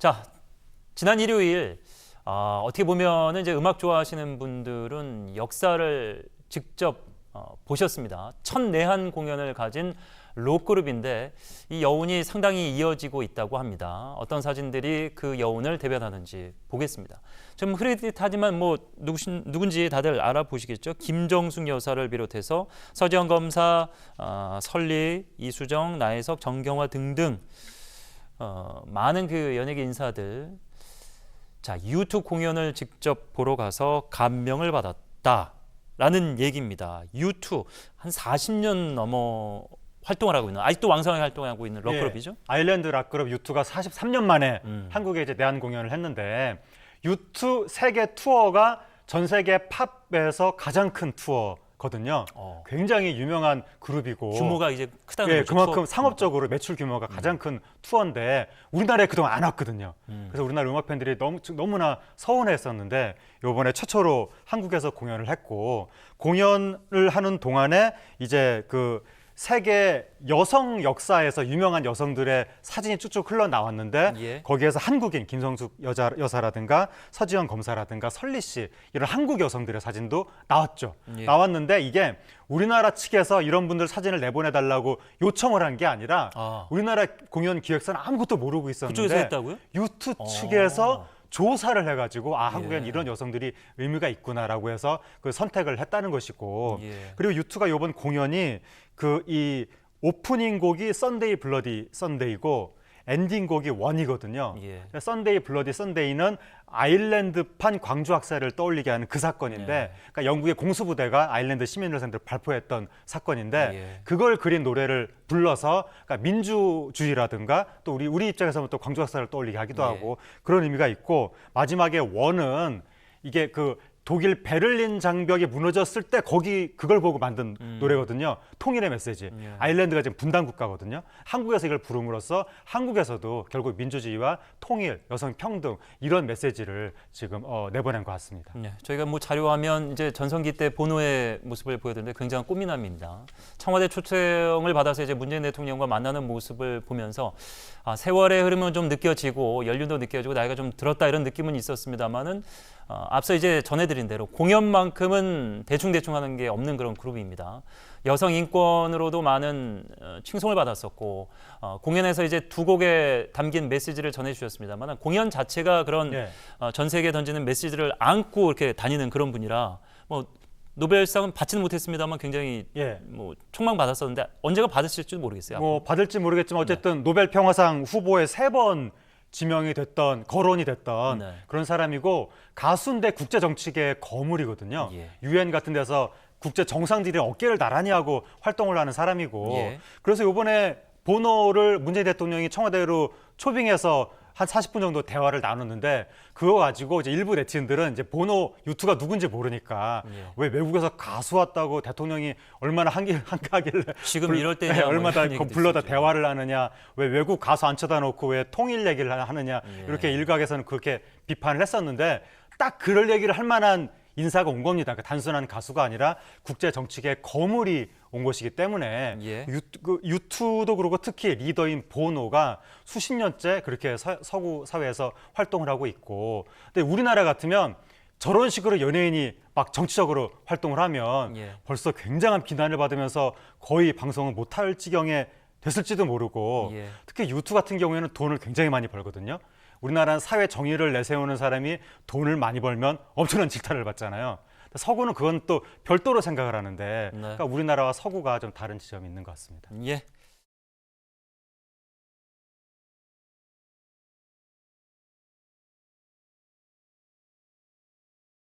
자, 지난 일요일 어떻게 보면은 이제 음악 좋아하시는 분들은 역사를 직접 보셨습니다. 첫 내한 공연을 가진 록그룹인데 이 여운이 상당히 이어지고 있다고 합니다. 어떤 사진들이 그 여운을 대변하는지 보겠습니다. 좀 흐릿하지만 뭐 누군지 다들 알아보시겠죠. 김정숙 여사를 비롯해서 서지현 검사, 설리, 이수정, 나혜석, 정경화 등등 많은 그 연예계 인사들 자 U2 공연을 직접 보러 가서 감명을 받았다라는 얘기입니다. U2 한 40년 넘어 활동을 하고 있는 아직도 왕성하게 활동하고 있는 록그룹이죠. 아일랜드 락그룹 U2가 43년 만에 한국에 이제 내한 공연을 했는데 U2 세계 투어가 전 세계 팝에서 가장 큰 투어거든요. 굉장히 유명한 그룹이고 규모가 이제 크다는 거죠. 그만큼 상업적으로 매출 규모가 가장 큰 투어인데 우리나라에 그동안 안 왔거든요. 그래서 우리나라 음악 팬들이 너무나 서운했었는데 이번에 최초로 한국에서 공연을 했고 공연을 하는 동안에 이제 그 세계 여성 역사에서 유명한 여성들의 사진이 쭉쭉 흘러나왔는데 거기에서 한국인 김성숙 여사라든가 서지현 검사라든가 설리 씨 이런 한국 여성들의 사진도 나왔죠. 나왔는데 이게 우리나라 측에서 이런 분들 사진을 내보내달라고 요청을 한 게 아니라 우리나라 공연 기획사는 아무것도 모르고 있었는데 그쪽에서 했다고요? U2 측에서 조사를 해가지고 한국엔 이런 여성들이 의미가 있구나라고 해서 그 선택을 했다는 것이고 그리고 U2가 이번 공연이 그 이 오프닝 곡이 Sunday Bloody Sunday이고 엔딩 곡이 원이거든요. Sunday Bloody Sunday는 아일랜드판 광주 학살을 떠올리게 하는 그 사건인데 그러니까 영국의 공수부대가 아일랜드 시민을 상대로 발포했던 사건인데 그걸 그린 노래를 불러서 그러니까 민주주의라든가 또 우리 입장에서는 또 광주 학살을 떠올리게 하기도 하고 그런 의미가 있고 마지막에 원은 이게 그 독일 베를린 장벽이 무너졌을 때 그걸 보고 만든 노래거든요. 통일의 메시지. 아일랜드가 지금 분단 국가거든요. 한국에서 이걸 부름으로써 한국에서도 결국 민주주의와 통일, 여성 평등 이런 메시지를 지금 내보낸 것 같습니다. 저희가 뭐 자료화면 이제 전성기 때 보노의 모습을 보여드렸는데 굉장한 꽃미남입니다. 청와대 초청을 받아서 이제 문재인 대통령과 만나는 모습을 보면서 세월의 흐름은 좀 느껴지고 연륜도 느껴지고 나이가 좀 들었다 이런 느낌은 있었습니다만은 앞서 이제 전해드린 대로 공연만큼은 대충 하는 게 없는 그런 그룹입니다. 여성 인권으로도 많은 칭송을 받았었고 공연에서 이제 두 곡에 담긴 메시지를 전해주셨습니다만 공연 자체가 그런 전 세계에 던지는 메시지를 안고 이렇게 다니는 그런 분이라 뭐 노벨상은 받지는 못했습니다만 굉장히 뭐 촉망 받았었는데 언제가 받으실지도 모르겠어요. 뭐 받을지 모르겠지만 어쨌든 노벨 평화상 후보에 3번 지명이 됐던 거론이 됐던 그런 사람이고 가수인데 국제 정치계의 거물이거든요. UN 같은 데서 국제 정상들이 어깨를 나란히 하고 활동을 하는 사람이고 그래서 이번에 보노를 문재인 대통령이 청와대로 초빙해서 한 40분 정도 대화를 나눴는데 그거 가지고 이제 일부 네티즌들은 이제 보노 U2가 누군지 모르니까 왜 외국에서 가수 왔다고 대통령이 얼마나 한가하길래 지금 이럴 때냐 얼마나 불러다 대화를 하느냐 왜 외국 가수 안 쳐다놓고 왜 통일 얘기를 하느냐 이렇게 일각에서는 그렇게 비판을 했었는데 딱 그럴 얘기를 할 만한 인사가 온 겁니다. 그러니까 단순한 가수가 아니라 국제 정치계의 거물이 온 것이기 때문에 U2도 그렇고 특히 리더인 보노가 수십 년째 그렇게 서구 사회에서 활동을 하고 있고 근데 우리나라 같으면 저런 식으로 연예인이 막 정치적으로 활동을 하면 벌써 굉장한 비난을 받으면서 거의 방송을 못할 지경에 됐을지도 모르고 특히 U2 같은 경우에는 돈을 굉장히 많이 벌거든요. 우리나라는 사회 정의를 내세우는 사람이 돈을 많이 벌면 엄청난 질타를 받잖아요. 서구는 그건 또 별도로 생각을 하는데 그러니까 우리나라와 서구가 좀 다른 지점이 있는 것 같습니다.